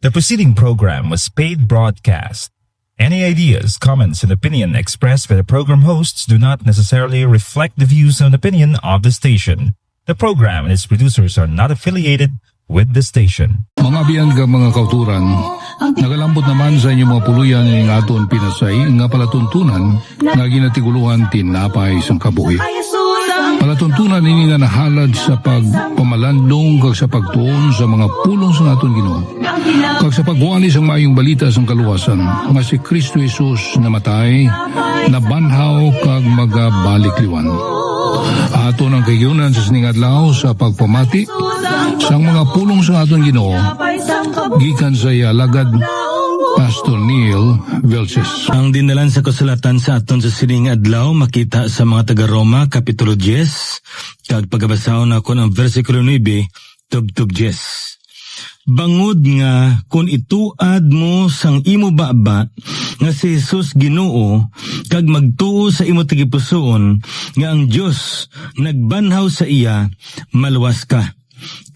The preceding program was paid broadcast. Any ideas, comments, and opinion expressed by the program hosts do not necessarily reflect the views and opinion of the station. The program and its producers are not affiliated with the station. Mga biyan ka mga kauturan, nagalambot naman sa inyong mga puluyan ng aton pinasay nga palatuntunan nga ginatiguluhan tinapay sang kabuhi. Palatuntunan ini nga nahalad sa pagpamalandong kag sa pagtuon sa mga pulong sa aton Ginoo. Kag sa pagwali sa maayong balita sang kaluwasan nga si Kristo Jesus namatay, nabanhaw kag magabalik liwan. Aton ang kayunan sa sining adlaw sa pagpamati sang mga pulong sa aton Ginoo gikan sa alagad Pastor Neil Velces. Ang dinalan sa kasulatan sa aton sa sining adlaw makita sa mga taga-Roma kapitulo 10 kag pagabasahon ako ng versikulo 9 tubtub 10. Bangod nga kung ituad mo sang imo baba nga si Jesus Ginoo kag magtuo sa imo tigipusoon nga ang Dios nagbanhaw sa iya, maluwas ka.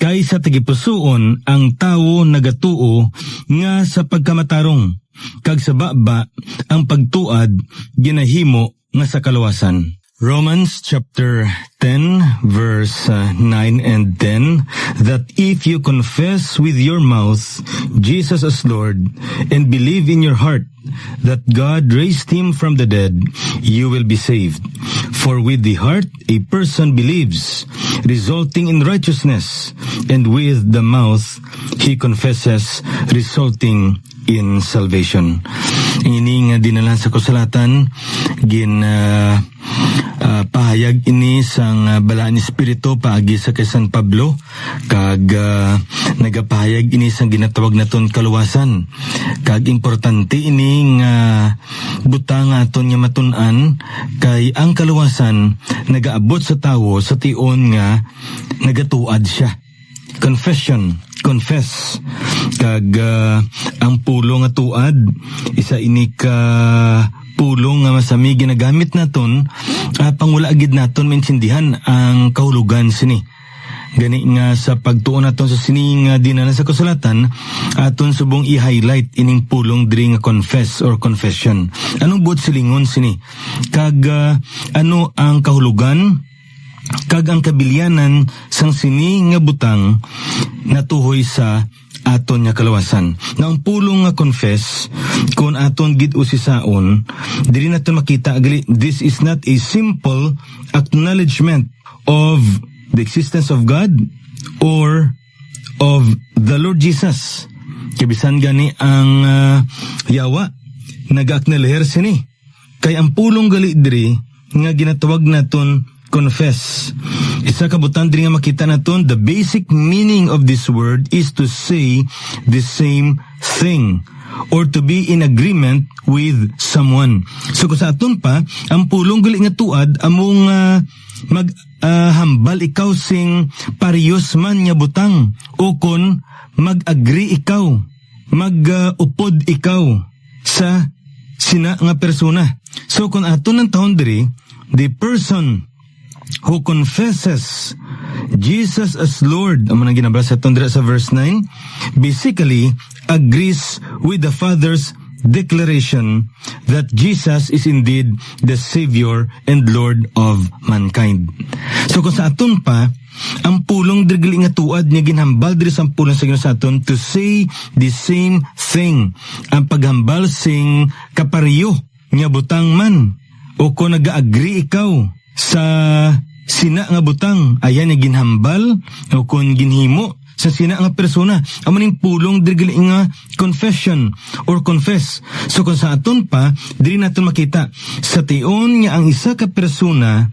Kay sa tigipusoon ang tawo nagatuo nga sa pagkamatarong kag sa baba ang pagtuad ginahimo nga sa kaluwasan. Romans chapter 10 verse 9 and 10, that if you confess with your mouth Jesus as Lord and believe in your heart that God raised him from the dead, you will be saved. For with the heart a person believes, resulting in righteousness, and with the mouth he confesses, resulting in salvation. Ini nga dinalan sa kasulatan pahayag ini sang balaan ni Espiritu paagi sa kay San Pablo kag nagapahayag ini sang ginatawag naton kaluwasan. Kag importante ini nga butang aton nga matun-an kay ang kaluwasan nagaabot sa tawo sa tion nga nagatuad siya. Confess. Kag ang pulo nga tuad isa ini ka pulong nga masami ginagamit naton pangula agid naton maintindihan ang kahulugan sini. Gani nga sa pagtuon naton sa sining dinalan sa kasulatan aton subong i-highlight ining pulong diri nga confess or confession. Anong buot silingon sini? Kag ano ang kahulugan kag ang kabilyanan sang sini nga butang natuhoy sa aton nga kaluwasan. Na ang pulong nga confess, kung aton gid usisaon, dili naton makita agali, this is not a simple acknowledgement of the existence of God or of the Lord Jesus. Kabisan gani ang yawa nag-acknowledge sini. Kay ang pulong gali diri nga ginatawag naton confess. Isa kabutan diri nga makita naton, the basic meaning of this word is to say the same thing or to be in agreement with someone. So kung sa aton pa, ang pulong gali nga tuad among hambal ikaw sing parehas man nga butang o kon mag-agree ikaw, mag-upod ikaw sa sina nga persona. So kung aton ang taon diri, the person who confesses Jesus as Lord, ang mga ginabasa sa verse 9, basically agrees with the Father's declaration that Jesus is indeed the Savior and Lord of mankind. So kung sa aton pa, ang pulong dirgali nga tuad niya ginhambal diri sa pulong sa Ginoo sa aton to say the same thing. Ang paghambal sing kapareho nga butang man o kung nag-agree ikaw sa sina nga butang ayan nga ginhambal o kung ginhimo sa sina nga persona amaning pulong diri nga confession or confess. So kung sa aton pa diri naton makita sa tion nga ang isa ka persona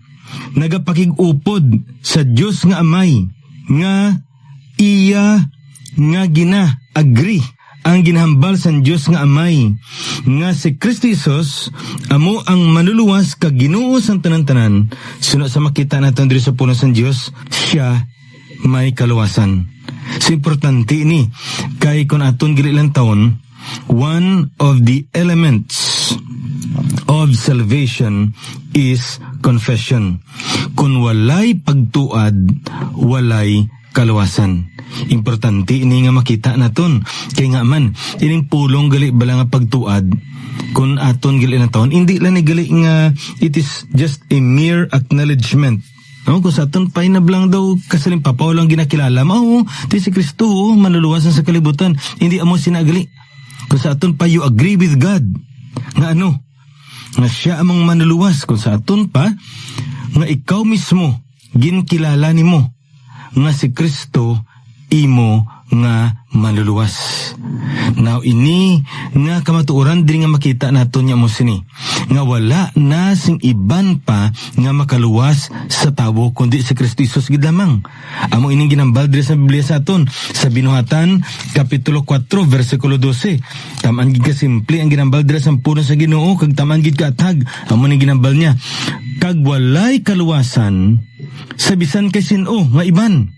nagapakig-upod sa Dios nga Amay nga iya nga gina-agree ang ginhambal sa Diyos nga Amay nga si Kristo Jesus amo ang manluluwas kag Ginoo sang tanan-tanan. Suno sa makita naton diri sa puno sa Dios, siya may kaluwasan. So importante ini kay kun aton gali lang taon, one of the elements of salvation is confession. Kung walay pagtuad, walay kaluwasan. Importante ini nga makita naton. Kay nga man, ining pulong gali bala nga pagtuad, kung aton gali na taon, hindi lang ni gali nga it is just a mere acknowledgement. No, kung sa aton pa inablang daw kasaling papaw lang ginakilala, mao, ti si Kristo, manluluwasan sa kalibutan. Hindi amo sinagali. Kung sa aton pa you agree with God, nga ano, nga siya among manluluwas. Kung sa aton pa, nga ikaw mismo, ginkilala nimo, nga si Kristo, imo nga manluluwas. Now ini nga kamatuoran din nga makita naton nya mo sini, nga wala na sing iban pa nga makaluwas sa tawo kundi si Kristo Jesus gid lamang. Amo ining ginambal diri sa Biblia sa aton sa Binuhatan kapitulo 4 bersikulo 12. Taman gid ka simple ang ginambal diri sa puno sa Ginoo, kag taman gid ka atag. Amo ning ginambal niya, kag walay kaluwasan sa bisan kay sin-o nga iban.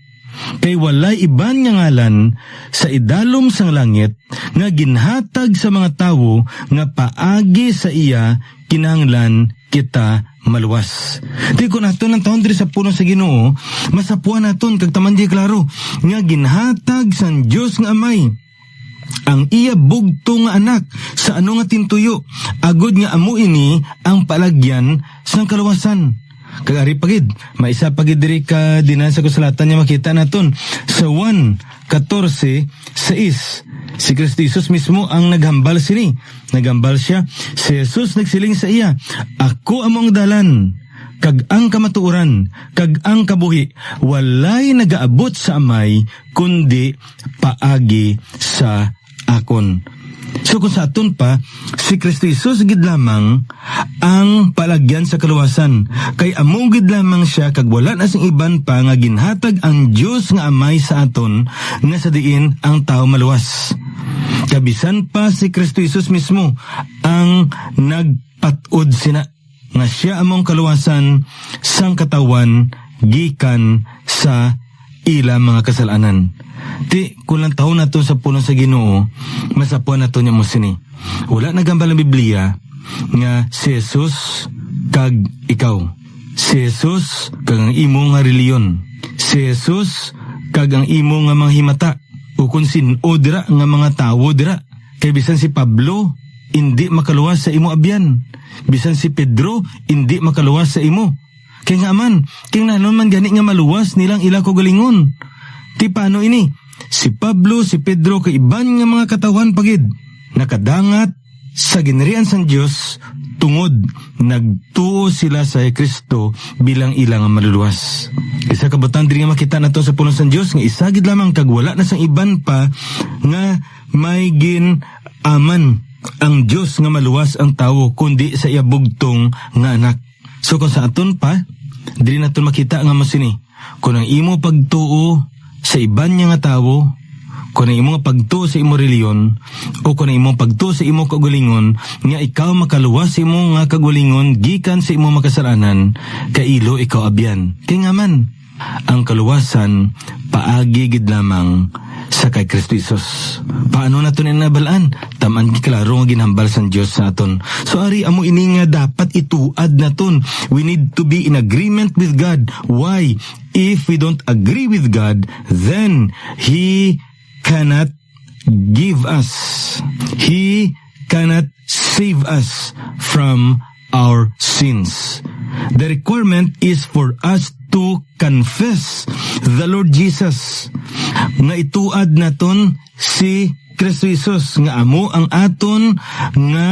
Kay walay iban nga ngalan sa idalom sang langit nga ginhatag sa mga tawo nga paagi sa iya kinahanglan kita maluwas. Di ko naton ang taon diri sa puno sa Ginoo, masapuan naton kag taman di klaro nga ginhatag sang Dios nga Amay ang iya bugto nga anak sa ano nga tintuyo, agod nga amo ini ang palagyan sang kaluwasan. Kagari pagid, maisa pagid diri ka dinan sa kasulatan niya makita naton sa 1:14, 6. Si Kristo Jesus mismo ang naghambal sini. Naghambal siya, si Jesus nagsiling sa iya, ako among dalan, kag ang kamatuoran, kag ang kabuhi, walay nagaabot sa Amay, kundi paagi sa akon. So kung sa aton pa, si Kristo Jesus gid lamang ang palagyan sa kaluwasan. Kay amo gid lamang siya, kag wala na sing iban pa nga ginhatag ang Dios nga Amay sa aton, nga sa diin ang tao maluwas. Kabisan pa si Kristo Jesus mismo ang nagpatod sina, nga siya among kaluwasan sang katawan gikan sa ila mga kasalanan. Ti, kulang taon naton sa puno sa Ginoo, masapuan naton niya mo sini. Wala nagambal ang Biblia nga si Jesus kag ikaw. Si Jesus kag ang imo nga reliyon. Si Jesus kag ang imo nga mga himata. O kung sin-o dira nga mga tawo dira. Kay bisan si Pablo, hindi makaluwas sa imo abyan. Bisan si Pedro, hindi makaluwas sa imo. Kaya nga man, kaya nanon man gani nga maluwas nilang ila ko galingon. Ti paano ini? Si Pablo, si Pedro, kay iban nga mga katawan pagid, nakadangat sa ginarian sang Dios tungod nagtuo sila sa Kristo bilang ilang maluluwas. Isa kabutan diri nga makita nato sa puno sang Dios nga isagid lamang kag wala na sang iban pa nga may gin-aman ang Dios nga maluwas ang tawo kundi sa iya bugtong nga anak. So kung sa aton pa, dili naton makita nga masini, kung ang imo pagtuo sa iban niya nga tawo, kung ang imo pagtuo sa imo reliyon, o kung ang imo pagtuo sa imo kagalingon, nga ikaw makaluwas sa imo nga kagalingon gikan sa imo makasalanan, kailo ikaw abyan. Kaya nga man, ang kaluwasan paagi gid lamang sa kay Kristo Jesus. Paano naton inabalaan? Taman klaro nga ginhambal sang Dios sa aton. So ari amo ini nga dapat ituad naton. We need to be in agreement with God. Why? If we don't agree with God, then He cannot give us. He cannot save us from our sins. The requirement is for us to confess the Lord Jesus. Nga ituad naton si Kristo Jesus nga amo ang aton nga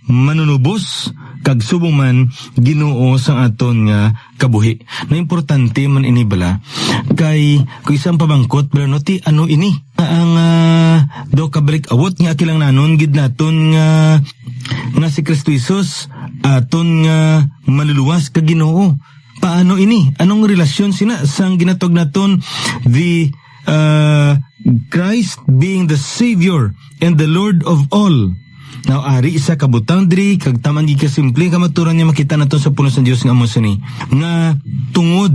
manunubos kag subong man Ginoo sa aton nga kabuhi. Na importante man ini bala kay kung isang pabangkot bala no ti ano ini ang do kabalik awot nga kilang nanon gid naton nga si Kristo Jesus aton nga maluluwas kag Ginoo. Paano ini? Anong relasyon sina sang ginatog naton the Christ being the Savior and the Lord of all? Now, ari isa kabutang diri kag taman gi kasimple kamaturan niya makita nato sa puno sa Dios nga amo sini nga tungod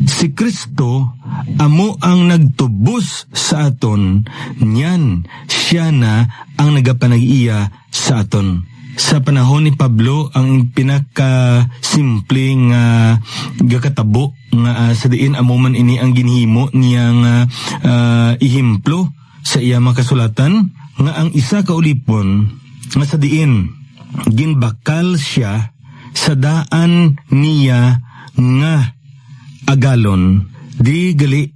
si Kristo amo ang nagtubos sa aton, niyan siya na ang nagapanag-iya sa aton. sa panahon ni Pablo ang pinaka-simpleng gakatabo nga sa diin amo man ini ang ginhimo niyang ihimplo sa iya makasulatan nga ang isa ka ulipon nga sa diin ginbakal siya sa daan niya nga agalon di gali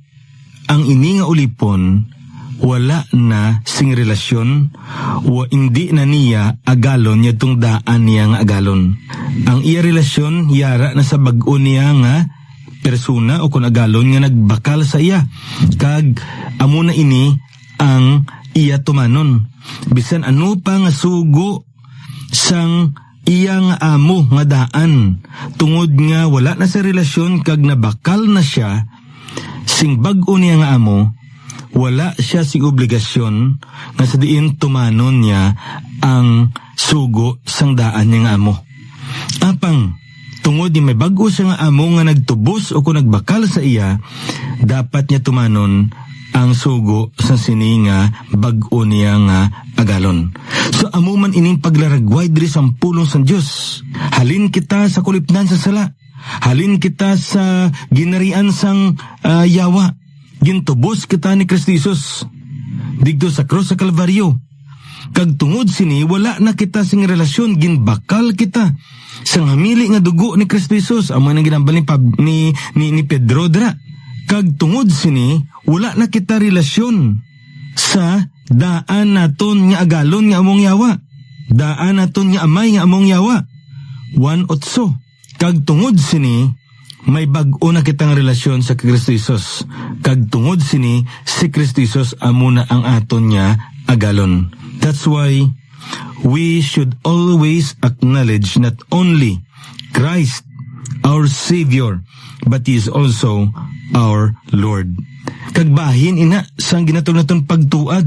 ang ini nga ulipon wala na sing relasyon hindi na niya agalon niya tong daan niya nga agalon. Ang iya relasyon yara na sa bag-o niya nga persona o kung agalon nga nagbakal sa iya kag amo na ini ang iya tumanon bisan ano pa nga sugo sang iya nga amo nga daan tungod nga wala na sa relasyon kag nabakal na siya sing bag-o niya nga amo wala siya sing obligasyon nga sa diin tumanon niya ang sugo sang daan niya nga amo. Apang tungod ni may bag-o siya nga amo nga nagtubos o kung nagbakal sa iya dapat niya tumanon ang sugo sa sini nga bag-o niya nga agalon. So amo man ining paglaragway diri sa pulong sa Dios. Halin kita sa kulipnan sa sala. Halin kita sa ginarian sang yawa. Gintubos kita ni Kristo Jesus digdo sa cross sa Kalbaryo. Kag tungod sini wala na kita sing relasyon ginbakal kita sang hamili nga dugo ni Kristo Jesus amo nang ginambal ni Pedro dra. Kag tungod sini wala na kita relasyon sa daan naton nga agalon nga among yawa. Daan naton nga amay nga among yawa. 1:8. Kag tungod sini may bag-o na kitang relasyon sa Kristo Jesus. Kag tungod sini si Kristo Jesus amo na ang aton niya agalon. That's why we should always acknowledge not only Christ our Savior but He is also our Lord. Kag bahin ina sang ginatog naton pagtuad.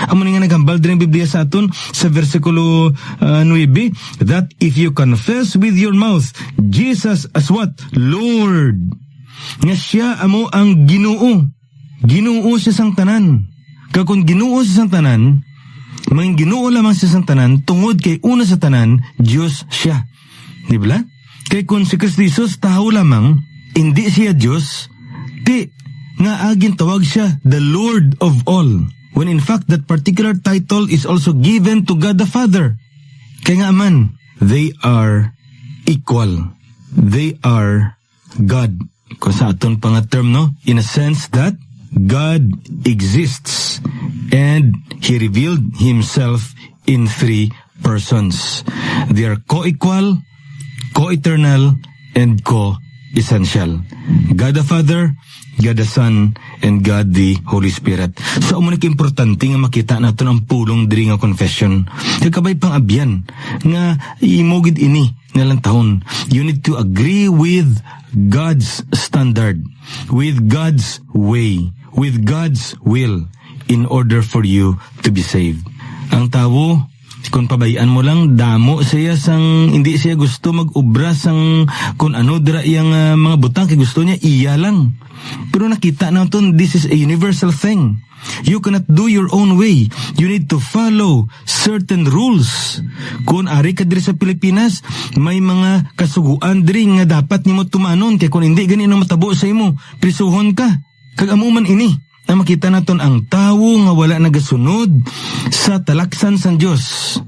Amo nga naghambal din ang Biblia sa aton sa versikulo 9 that if you confess with your mouth Jesus as what? Lord. Nga siya amo ang Ginoo. Ginoo siya sang tanan. Kag kung Ginoo siya sang tanan, mga Ginoo lamang siya sang tanan tungod kay una sa tanan Dios siya. Di ba? Kay kung si Kristo Jesus tao lamang, hindi siya Dios, nga agin tawag siya the Lord of all, when in fact that particular title is also given to God the Father. Kaya nga man, they are equal. They are God. Kung sa aton pang term, no? In a sense that God exists and He revealed Himself in 3 persons. They are co-equal, co-eternal, and co-essential. God the Father, God the Son, and God the Holy Spirit. So, umunik importante nga makita natin ang pulong diri nga confession. Kagabay pang abyan nga imugid ini nalang taon. You need to agree with God's standard, with God's way, with God's will in order for you to be saved. Ang tao, kung pabayaan mo lang, damo siya sang hindi siya gusto mag-ubra sang kung ano dira iyang mga butang kay gusto niya iya lang. Pero nakita natin, this is a universal thing. You cannot do your own way. You need to follow certain rules. Kung ari ka diri sa Pilipinas, may mga kasuguan diri nga dapat nimo tumanon kay kung hindi gani nang matabo sa imo, prisuhon ka. Kag amuman ini na makita naton ang tawo nga wala nagasunod sa talaksan sa Dios.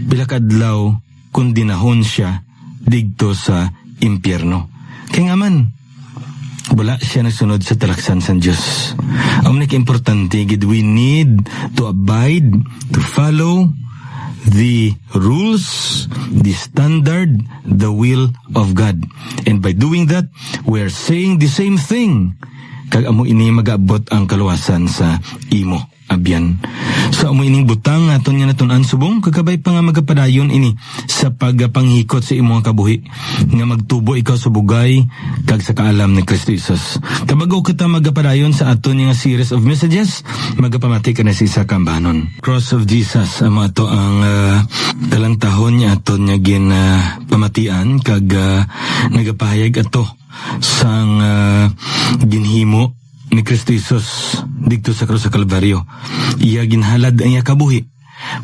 Pila ka adlaw kondinahon siya digto sa impyerno. Kaya nga man, wala siya nagsunod sa talaksan sa Diyos. Ang importante, we need to abide, to follow the rules, the standard, the will of God. And by doing that, we are saying the same thing. Kag amo ini mag-abot ang kaluwasan sa imo abyan. So amo ining butang aton nga naton-an subong kagabay pa nga magapadayon ini sa pagpanghikot sa imong kabuhi nga magtubo ikaw sa bugay kag sa kaalam ni Kristo Jesus. Kabago kita magapadayon sa aton nga series of messages, magapamati ka na sa isa kambanon. Cross of Jesus amo ato ang dalang tahon nga aton nga pamatian kag nagapahayag ato sang ginhimo ni Kristo Jesus dito sa krus sa Kalbaryo. Iya ginhalad ang iya kabuhi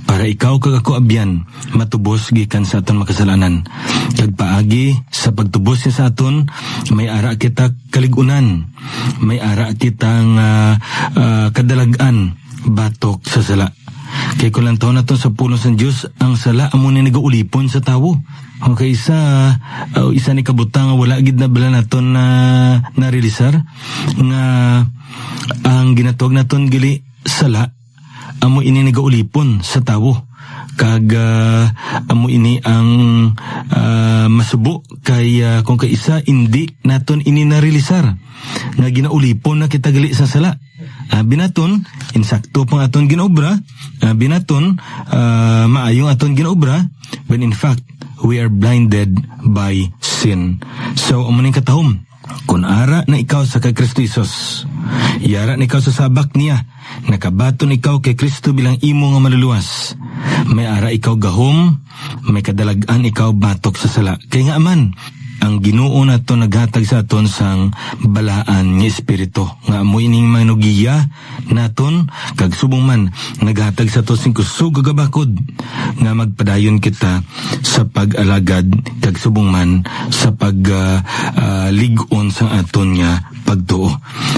para ikaw kag ako abyan matubos gikan sa aton makasalanan. Kag paagi sa pagtubos niya sa aton, may ara kita kaligunan, may ara kitang kadalagan batok sa sala. Kay kung lang taon naton sa pulong sa Diyos, ang sala amo ni nagaulipon sa tawo. Okay, isa ni kabutang wala gid na bala naton na narilisar nga ang ginatawag naton gali sala amo ini nagaulipon sa tawo. Kag amo ini ang masubo kay kung kaisa hindi naton ini narilisar nga ginaulipon na kita gali sa sala. Binaton insakto pang aton ginaobra, binaton maayong aton ginaobra, when in fact we are blinded by sin. So amo ning katahom, kung ara na ikaw sa kay Kristo Jesus, yara na ikaw sa sabak niya, nakabaton ikaw kay Kristo bilang imo nga maluluwas, may ara ikaw gahom, may kadalagan ikaw batok sa sala. Kay nga aman, ang Ginoo nato naghatag sa aton sang balaan nga espiritu nga amo ining manugiya naton, kag subong man naghatag sa aton sing kusog gagabakod nga magpadayon kita sa pag-alagad, kag subong man sa ligon sang aton nga pagtuo.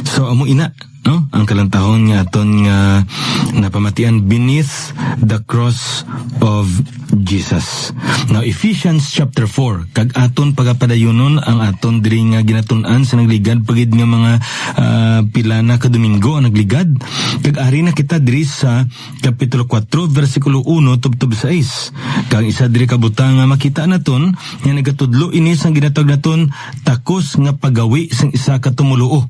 So amo ina no ang kalantahon nga aton nga napamatian beneath the cross of Jesus. Now Ephesians chapter 4, kag aton pagapadayonon ang aton diri nga ginatun-an sa nagligad pagid nga mga pila na ka Domingo ang nagligad, kag ari na kita diri sa kapitulo 4 versikulo 1 tubtob 6. Kag isa diri ka butang nga makita naton nga nagatudlo ini sang ginatawag naton takos nga pagawi sang isa ka tumuluo.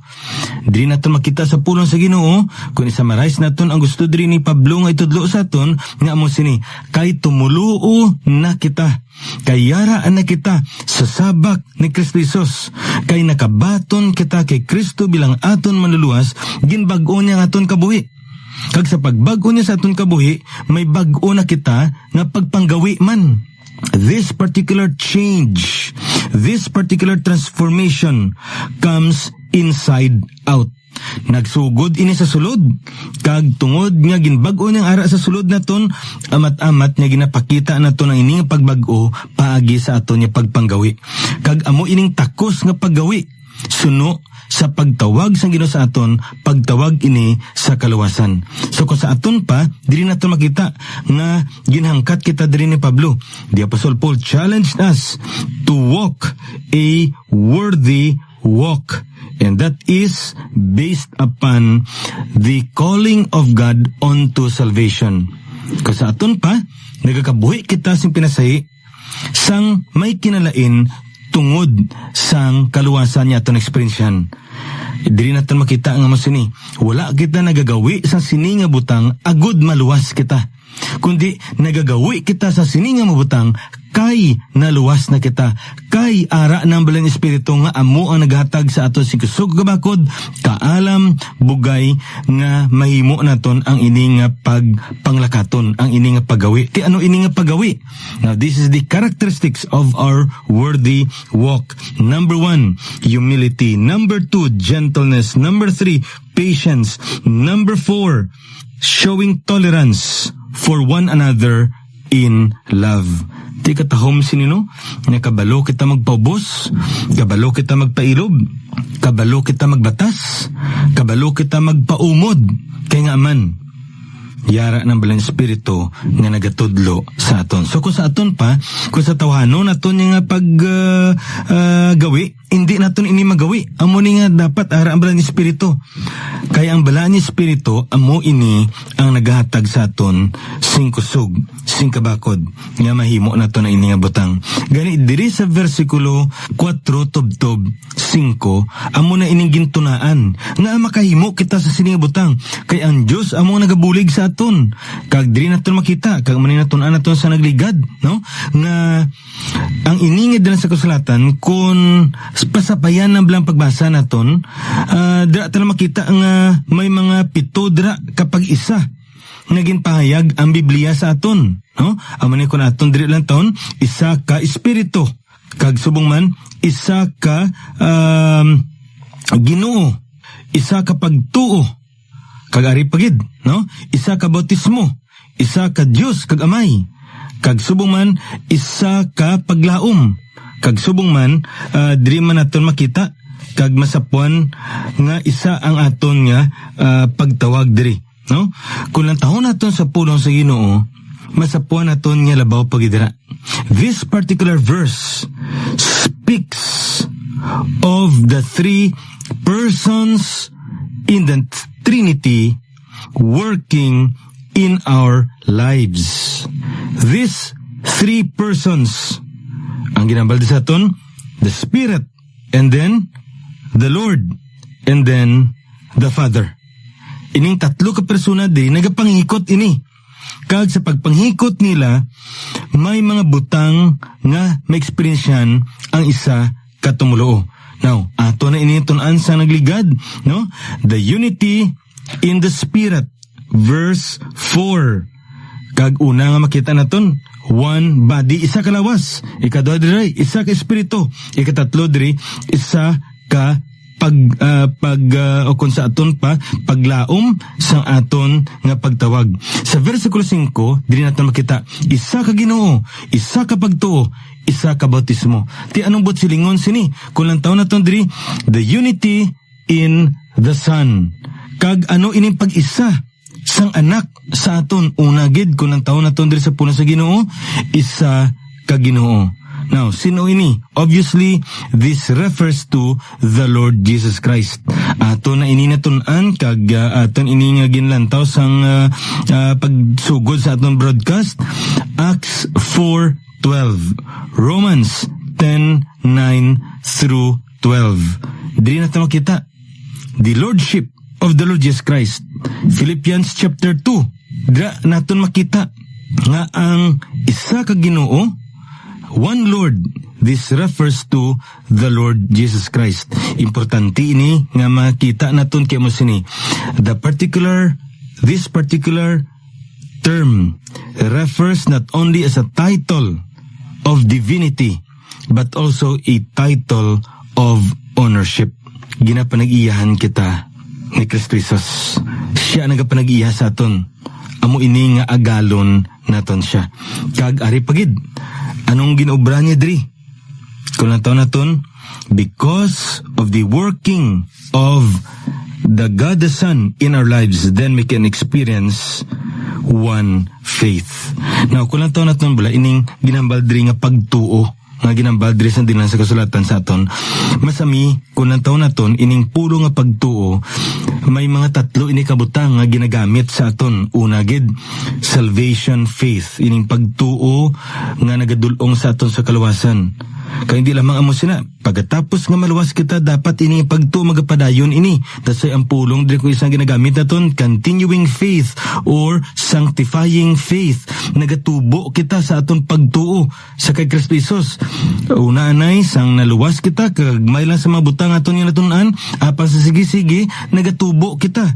Diri naton makita sa pulong sa Ginoo kung isa-marais naton ang gusto diri ni Pablo nga itudlo sa aton nga amo sini kay tumuluo na kita, kay yaraan na kita sa sabak ni Kristo Jesus, kay nakabaton kita kay Kristo bilang aton manluluwas, ginbag-o niya nga aton kabuhi. Kag sa pagbago niya sa aton kabuhi, may bag-o na kita nga pagpanggawi man. This particular change, this particular transformation comes inside out. Nagsugod ini sa sulod, kag tungod nga ginbag-o niyang ara sa sulod naton, amat-amat nga ginapakita naton ang ining pagbag-o paagi sa aton nga pagpanggawi. Kag amo ining takos nga paggawi suno sa pagtawag sang Ginoo sa aton, pagtawag ini sa kaluwasan. So kung sa aton pa diri naton makita nga ginhangkat kita diri ni Pablo. The Apostle Paul challenged us to walk a worthy walk, and that is based upon the calling of God unto salvation. Kung sa aton pa nagakabuhi kita sing pinasahi sang may kinalain tungod sang kaluwasan niya aton eksperyensyan. Diri naton makita nga masini, wala kita nagagawi sa sini nga butang agud maluwas kita, kundi nagagawi kita sa sini nga mabutang kay naluwas na kita, kay ara ng balang espiritu nga amo ang naghatag sa ato si kusog gabakod, kaalam bugay nga mahimo naton ang ini nga pagpanglakaton, ang ini nga paggawi. Ti ano ini nga paggawi? Now this is the characteristics of our worthy walk. Number 1, humility. Number 2, gentleness. Number 3, patience. Number 4, showing tolerance for one another in love. Di katahom sinino, nga kabalo kita magpaubos, kabalo kita magpailob, kabalo kita magbatas, kabalo kita magpaumod, kay nga aman, yara ng balang espiritu nga nagatudlo sa aton. So kung sa aton pa, kung sa tawhanon naton nga gawi, hindi naton ini magawi. Amo ni nga dapat ara ang balang espiritu. Kaya ang balang espiritu amo ini ang naghatag sa aton sing kusog, sing kabakod nga mahimo naton ang ini nga butang. Gani diri sa versikulo 4 tubtob 5 amo na ining gintunaan nga makahimo kita sa sini nga butang. Kay ang Dios amo nagabulig sa aton. Kag diri naton makita, kag manin naton naton sa nagligad, no? Nga ang iningid din sa kasulatan kun pasapayan ng bilang pagbasa naton, dira tala makita nga may mga 7 dira kapag isa naging pahayag ang Biblia sa aton, no? Amani kun aton diri lang taon, isa ka espiritu, kag subong man isa ka Ginoo, isa ka pagtuo, kag ari pagid, no? Isa ka bautismo, isa ka Dios kag Amay. Kag subong man isa ka paglaom. Kag subong man diri man naton makita kag masapuan nga isa ang aton nga pagtawag diri, no? Kung lang tahon naton sa pulong sa Ginoo, masapuan naton nga labaw pagidira. This particular verse speaks of the three persons in the Trinity working in our lives. These three persons, ang ginabaldi sa aton, the Spirit, and then the Lord, and then the Father. Ining tatlo ka persona di nagapangikot ini. Kag sa pagpanghikot nila, may mga butang nga ma-experiensyan ang isa katumuloo. Now, ato na initun-an sa nagligad, no? The unity in the Spirit. Verse 4. Kag una nga makita naton, one body, isa ka lawas. Ikaduha diri, isa ka espiritu. Ikatatlo diri, isa ka o kung sa aton pa, paglaom sang aton nga pagtawag. Sa versikulo 5, diri naton makita, isa ka Ginoo, isa ka pagtuo, isa ka bautismo. Ti anong bot silingon sini? Kung lang taon naton diri, the unity in the Son. Kag ano ining pag-isa sang anak sa aton, una gid kung ang taon naton diri sa puna sa Ginoo, isa ka Ginoo. Now, sino ini? Obviously, this refers to the Lord Jesus Christ. Ato na ininatun-an kag aton ini nga ginlantaw sang pagsugod sa aton broadcast, Acts 4:12, Romans 10:9 through 12. Diri nato makita the lordship of the Lord Jesus Christ. Philippians chapter 2. Dira naton makita nga ang isa ka Ginoo, one Lord. This refers to the Lord Jesus Christ. Importante ini nga makita naton kay mo sini. This particular term refers not only as a title of divinity but also a title of ownership. Ginapanag-iyahan kita ni Kristo Jesus. Siya nagapanag-iya sa aton. Amo ini nga agalon naton siya. Kag ari pagid, anong ginobra niya diri? Kung naton naton, because of the working of the God the Son in our lives, then we can experience one faith. Now, kung naton naton bala, ining ginambal diri nga pagtuo, nga ginambal diri sa dinan sa kasulatan sa aton, masami kung naton naton ining pulo nga pagtuo, may mga tatlo ini kabutang nga ginagamit sa aton. Una gid, salvation faith, ining pagtuo nga nagadulong sa aton sa kaluwasan. Kaya hindi lamang amo sina, pagkatapos nga maluwas kita, dapat ini pagtuo magapadayon ini. Dasay ang pulong diri ko isang ginagamit naton, continuing faith or sanctifying faith. Nagatubo kita sa aton pagtuo sa kay Kristo Jesus. Una anay sang naluwas kita, kag may lang sa mga butang aton nga natun-an, apang sa sige-sige nagatubo kita.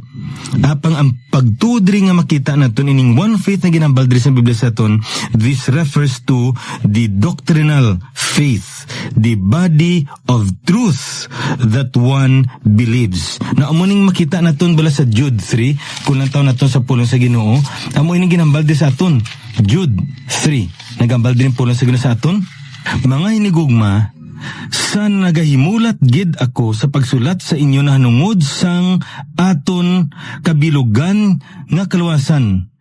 Apang ang pagtuo diri nga makita naton ining one faith na ginambal diri sa Biblia sa aton, this refers to the doctrinal faith, the body of truth that one believes. Na amo ning makita naton bala sa Jude 3, kung lang taon naton sa pulong sa Ginoo, amo ining ginambal diri sa aton. Jude 3, nagambal din pulong sa Ginoo sa aton. Mga hinigugma, sa nagahimulat gid ako sa pagsulat sa inyo na hanungod sang aton kabilugan nga kaluwasan.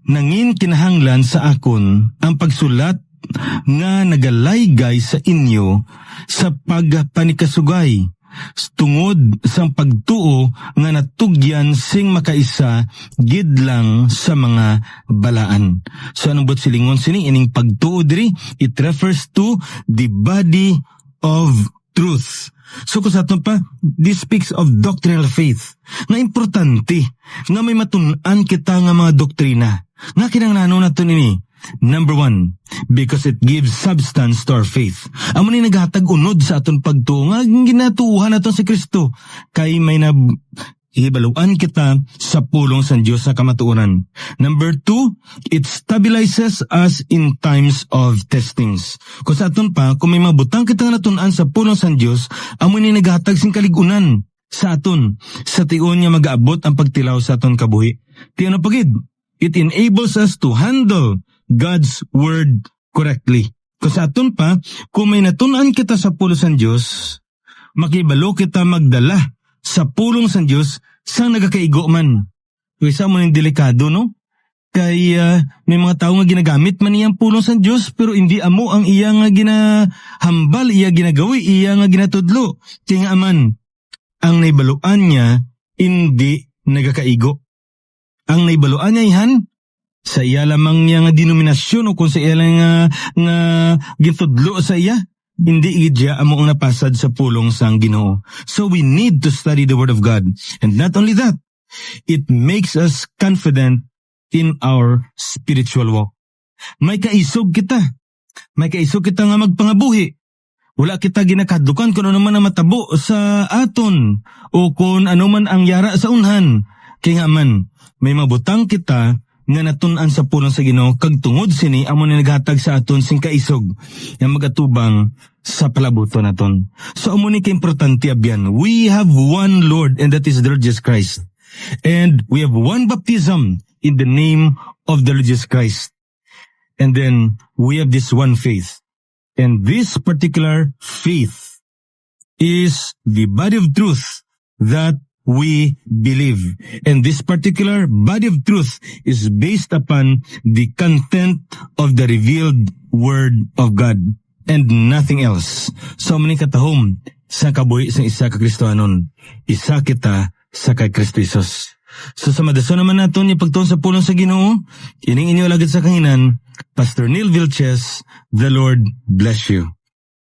Nangin kinahanglan sa akon ang pagsulat nga nagalaygay sa inyo sa pagpanikasugay tungod sang pagtuo nga natugyan sing makaisa gid lang sa mga balaan. So anong bot silingon sini ining pagtuo diri? It refers to the body of truth. So kung sa aton pa, this speaks of doctrinal faith. Nga importante nga may matun-an kita nga mga doktrina. Nga kinahanglan naton ini. Number 1, because it gives substance to our faith. Amo ni naghatag unod sa aton pagtuo nga ginatuuhan naton si Kristo. Kay may na hibaluan kita sa pulong sa Dios sa kamatuoran. Number 2, it stabilizes us in times of testings. Kung sa aton pa, kung may mabutang kita nga natun-an sa pulong sa Dios, amo ni naghatag sing kaligunan sa aton sa tion nga mag-aabot ang pagtilaw sa aton kabuhi. Ti ano pagid? It enables us to handle God's Word correctly. Kung sa aton pa, kung may natunan kita sa pulong sa Diyos, makibalo kita magdala sa pulong sa Diyos sang nagakaigo man. Isa mo ng delikado, no? Kaya may mga tao nga ginagamit man iyang pulong sa Diyos pero hindi amo ang iya nga ginahambal, iya ginagawi, iya nga ginatudlo. Kaya nga man, ang naibaluan niya hindi nagakaigo. Ang naibaluan niya ihan sa iya lamang niya nga denominasyon o kung sa iya lang nga gitudlo sa iya, hindi idya amo ang napasad sa pulong sang Ginoo. So we need to study the Word of God. And not only that, it makes us confident in our spiritual walk. May kaisog kita. May kaisog kita nga magpangabuhi. Wala kita ginakadukan kung ano man ang matabo sa aton o kung ano man ang yara sa unhan. Kaya nga man, may mabutang kita nga natunan sa pulong sa Ginoo kag tungod sini amo ni naghatag sa aton sing kaisog nga magatubang sa palabuton naton. So amo ni kaimportante abyan. We have one Lord and that is the Lord Jesus Christ. And we have one baptism in the name of the Lord Jesus Christ. And then we have this one faith. And this particular faith is the body of truth that we believe. And this particular body of truth is based upon the content of the revealed Word of God and nothing else. So many katahom sa kabuhi sa isa ka Kristohanon, isa kita sa kay Kristo Jesus. So sa madason naman natin yung pagtuon sa pulong sa Ginoo, ining inyo lagad sa kanginan, Pastor Neil Vilches, the Lord bless you.